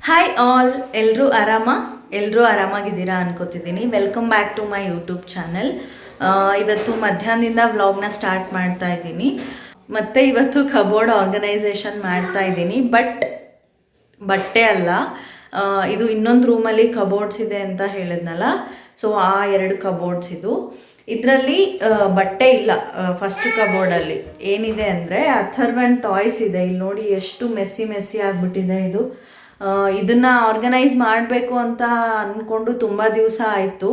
Hi all, ಎಲ್ಲರೂ ಎಲ್ಲರೂ ಆರಾಮಾಗಿದ್ದೀರಾ ಅನ್ಕೋತಿದ್ದೀನಿ. Welcome back to my YouTube channel. ಇವತ್ತು ಮಧ್ಯಾಹ್ನದಿಂದ ವ್ಲಾಗ್ನ ಸ್ಟಾರ್ಟ್ ಮಾಡ್ತಾ ಇದ್ದೀನಿ. ಮತ್ತು ಇವತ್ತು ಕಬೋರ್ಡ್ ಆರ್ಗನೈಸೇಷನ್ ಮಾಡ್ತಾ ಇದ್ದೀನಿ. ಬಟ್ಟೆ ಅಲ್ಲ, ಇದು ಇನ್ನೊಂದು ರೂಮಲ್ಲಿ ಕಬೋರ್ಡ್ಸ್ ಇದೆ ಅಂತ ಹೇಳಿದ್ನಲ್ಲ, ಸೊ ಆ 2 ಕಬೋರ್ಡ್ಸ್ ಇದರಲ್ಲಿ ಬಟ್ಟೆ ಇಲ್ಲ. ಫಸ್ಟ್ ಕಬೋರ್ಡಲ್ಲಿ ಏನಿದೆ ಅಂದರೆ ಅಥರ್ವನ್ ಟಾಯ್ಸ್ ಇದೆ. ಇಲ್ಲಿ ನೋಡಿ ಎಷ್ಟು ಮೆಸ್ಸಿ ಆಗಿಬಿಟ್ಟಿದೆ ಇದು. ಇದನ್ನು ಆರ್ಗನೈಸ್ ಮಾಡಬೇಕು ಅಂತ ಅಂದ್ಕೊಂಡು ತುಂಬ ದಿವಸ ಆಯಿತು.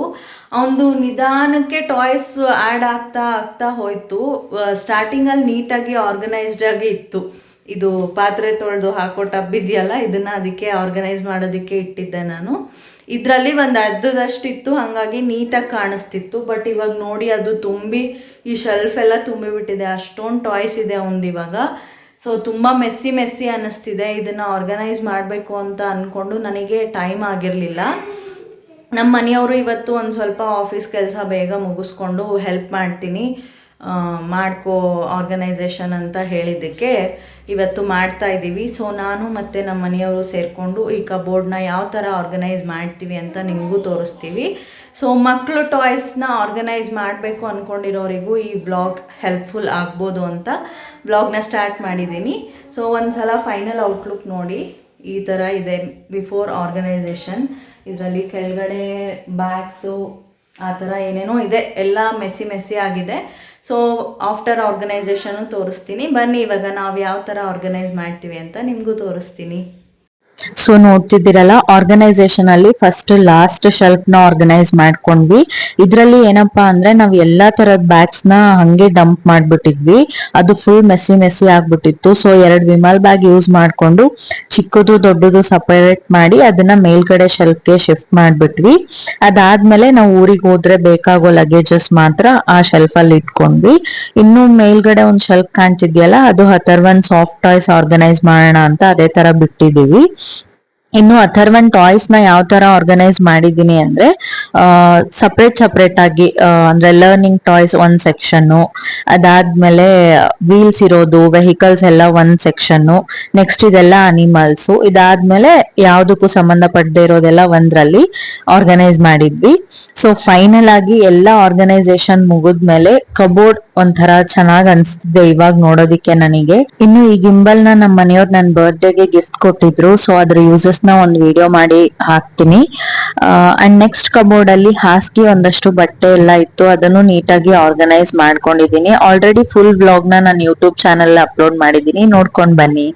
ಒಂದು ನಿಧಾನಕ್ಕೆ ಟಾಯ್ಸ್ ಆ್ಯಡ್ ಆಗ್ತಾ ಹೋಯಿತು. ಸ್ಟಾರ್ಟಿಂಗಲ್ಲಿ ನೀಟಾಗಿ ಆರ್ಗನೈಸ್ಡ್ ಆಗಿ ಇತ್ತು. ಇದು ಪಾತ್ರೆ ತೊಳೆದು ಹಾಕೋ ಟಬ್ ಇದೆಯಲ್ಲ, ಇದನ್ನು ಅದಕ್ಕೆ ಆರ್ಗನೈಸ್ ಮಾಡೋದಕ್ಕೆ ಇಟ್ಟಿದ್ದೆ ನಾನು. ಇದರಲ್ಲಿ ಒಂದು ಅರ್ಧದಷ್ಟಿತ್ತು, ಹಾಗಾಗಿ ನೀಟಾಗಿ ಕಾಣಿಸ್ತಿತ್ತು. ಬಟ್ ಇವಾಗ ನೋಡಿ ಅದು ತುಂಬಿ ಈ ಶೆಲ್ಫ್ ಎಲ್ಲ ತುಂಬಿಬಿಟ್ಟಿದೆ. ಅಷ್ಟೊಂದು ಟಾಯ್ಸ್ ಇದೆ ಇವಾಗ. ಸೊ ತುಂಬ ಮೆಸ್ಸಿ ಅನ್ನಿಸ್ತಿದೆ. ಇದನ್ನು ಆರ್ಗನೈಸ್ ಮಾಡಬೇಕು ಅಂತ ಅಂದ್ಕೊಂಡು ನನಗೆ ಟೈಮ್ ಆಗಿರಲಿಲ್ಲ. ನಮ್ಮ ಮನೆಯವರು ಇವತ್ತು ಒಂದು ಸ್ವಲ್ಪ ಆಫೀಸ್ ಕೆಲಸ ಬೇಗ ಮುಗಿಸ್ಕೊಂಡು ಹೆಲ್ಪ್ ಮಾಡ್ತೀನಿ, ಮಾಡ್ಕೋ ಆರ್ಗನೈಸೇಷನ್ ಅಂತ ಹೇಳಿದ್ದಕ್ಕೆ ಇವತ್ತು ಮಾಡ್ತಾ ಇದ್ದೀವಿ. ಸೊ ನಾನು ಮತ್ತು ನಮ್ಮ ಮನೆಯವರು ಸೇರಿಕೊಂಡು ಈ ಕಬೋರ್ಡ್ನ ಯಾವ ಥರ ಆರ್ಗನೈಸ್ ಮಾಡ್ತೀವಿ ಅಂತ ನಿಮಗೂ ತೋರಿಸ್ತೀವಿ. ಸೊ ಮಕ್ಕಳು ಟಾಯ್ಸ್ನ ಆರ್ಗನೈಸ್ ಮಾಡಬೇಕು ಅಂದ್ಕೊಂಡಿರೋರಿಗೂ ಈ ಬ್ಲಾಗ್ ಹೆಲ್ಪ್ಫುಲ್ ಆಗ್ಬೋದು ಅಂತ ಬ್ಲಾಗ್ನ ಸ್ಟಾರ್ಟ್ ಮಾಡಿದ್ದೀನಿ. ಸೊ ಒಂದು ಸಲ ಫೈನಲ್ ಔಟ್ಲುಕ್ ನೋಡಿ, ಈ ಥರ ಇದೆ ಬಿಫೋರ್ ಆರ್ಗನೈಸೇಷನ್. ಇದರಲ್ಲಿ ಕೆಳಗಡೆ ಬ್ಯಾಗ್ಸು ಆ ಥರ ಏನೇನೋ ಇದೆ, ಎಲ್ಲ ಮೆಸ್ಸಿ ಆಗಿದೆ. ಸೊ ಆಫ್ಟರ್ ಆರ್ಗನೈಸೇಷನು ತೋರಿಸ್ತೀನಿ. ಬನ್ನಿ ಇವಾಗ ನಾವು ಯಾವ ಥರ ಆರ್ಗನೈಸ್ ಮಾಡ್ತೀವಿ ಅಂತ ನಿಮಗೂ ತೋರಿಸ್ತೀನಿ. ಸೊ ನೋಡ್ತಿದ್ದೀರಲ್ಲ, ಆರ್ಗನೈಸೇಷನ್ ಅಲ್ಲಿ ಫಸ್ಟ್ ಲಾಸ್ಟ್ ಶೆಲ್ಫ್ ನ ಆರ್ಗನೈಸ್ ಮಾಡ್ಕೊಂಡ್ವಿ. ಇದ್ರಲ್ಲಿ ಏನಪ್ಪಾ ಅಂದ್ರೆ ನಾವ್ ಎಲ್ಲಾ ತರದ್ ಬ್ಯಾಗ್ಸ್ ನ ಹಂಗೆ ಡಂಪ್ ಮಾಡ್ಬಿಟ್ಟಿದ್ವಿ. ಅದು ಫುಲ್ ಮೆಸ್ಸಿ ಆಗ್ಬಿಟ್ಟಿತ್ತು. ಸೊ 2 ವಿಮಲ್ ಬ್ಯಾಗ್ ಯೂಸ್ ಮಾಡ್ಕೊಂಡು ಚಿಕ್ಕದು ದೊಡ್ಡದು ಸಪರೇಟ್ ಮಾಡಿ ಅದನ್ನ ಮೇಲ್ಗಡೆ ಶೆಲ್ಫ್ ಗೆ ಶಿಫ್ಟ್ ಮಾಡ್ಬಿಟ್ವಿ. ಅದಾದ್ಮೇಲೆ ನಾವು ಊರಿಗೆ ಹೋದ್ರೆ ಬೇಕಾಗೋ ಲಗೇಜಸ್ ಮಾತ್ರ ಆ ಶೆಲ್ಫ್ ಅಲ್ಲಿ ಇಟ್ಕೊಂಡ್ವಿ. ಇನ್ನು ಮೇಲ್ಗಡೆ ಒಂದ್ ಶೆಲ್ಫ್ ಕಾಣ್ತಿದ್ಯಲ್ಲ, ಅದು ಅಥರ್ವನ್ ಸಾಫ್ಟ್ ಟಾಯ್ಸ್ ಆರ್ಗನೈಸ್ ಮಾಡೋಣ ಅಂತ ಅದೇ ತರ ಬಿಟ್ಟಿದೀವಿ. ಇನ್ನು ಅಥರ್ವನ್ ಟಾಯ್ಸ್ ನ ಯಾವ ತರ ಆರ್ಗನೈಸ್ ಮಾಡಿದೀನಿ ಅಂದ್ರೆ ಸಪರೇಟ್ ಆಗಿ, ಅಂದ್ರೆ ಲರ್ನಿಂಗ್ ಟಾಯ್ಸ್ ಒಂದ್ ಸೆಕ್ಷನ್, ಅದಾದ್ಮೇಲೆ ವೀಲ್ಸ್ ಇರೋದು ವೆಹಿಕಲ್ಸ್ ಎಲ್ಲ ಒಂದ್ ಸೆಕ್ಷನ್, ನೆಕ್ಸ್ಟ್ ಇದೆಲ್ಲ ಅನಿಮಲ್ಸ್, ಇದಾದ್ಮೇಲೆ ಯಾವ್ದಕ್ಕೂ ಸಂಬಂಧಪಟ್ಟದೆ ಇರೋದೆಲ್ಲ ಒಂದ್ರಲ್ಲಿ ಆರ್ಗನೈಸ್ ಮಾಡಿದ್ವಿ. ಸೊ ಫೈನಲ್ ಆಗಿ ಎಲ್ಲ ಆರ್ಗನೈಸೇಷನ್ ಮುಗಿದ್ಮೇಲೆ ಕಬೋರ್ಡ್ ಒಂಥರ ಚೆನ್ನಾಗ್ ಅನ್ಸ್ತಿದೆ ಇವಾಗ ನೋಡೋದಿಕ್ಕೆ ನನಗೆ. ಇನ್ನು ಈ ಗಿಂಬಲ್ ನ ನಮ್ಮ ಮನೆಯವ್ರು ನನ್ನ ಬರ್ತ್ಡೇಗೆ ಗಿಫ್ಟ್ ಕೊಟ್ಟಿದ್ರು. ಸೊ ಅದ್ರ ಯೂಸಸ್ ನ ಒಂದು ವಿಡಿಯೋ ಮಾಡಿ ಹಾಕ್ತೀನಿ. ಅಂಡ್ ನೆಕ್ಸ್ಟ್ ಕಬೋರ್ಡ್ ಅಲ್ಲಿ ಹಾಸಿಗೆ ಒಂದಷ್ಟು ಬಟ್ಟೆ ಎಲ್ಲ ಇತ್ತು, ಅದನ್ನು ನೀಟಾಗಿ ಆರ್ಗನೈಸ್ ಮಾಡ್ಕೊಂಡಿದೀನಿ. ಆಲ್ರೆಡಿ ಫುಲ್ ಬ್ಲಾಗ್ ನ ನಾನು ಯೂಟ್ಯೂಬ್ ಚಾನಲ್ ಅಪ್ಲೋಡ್ ಮಾಡಿದೀನಿ, ನೋಡ್ಕೊಂಡ್ ಬನ್ನಿ.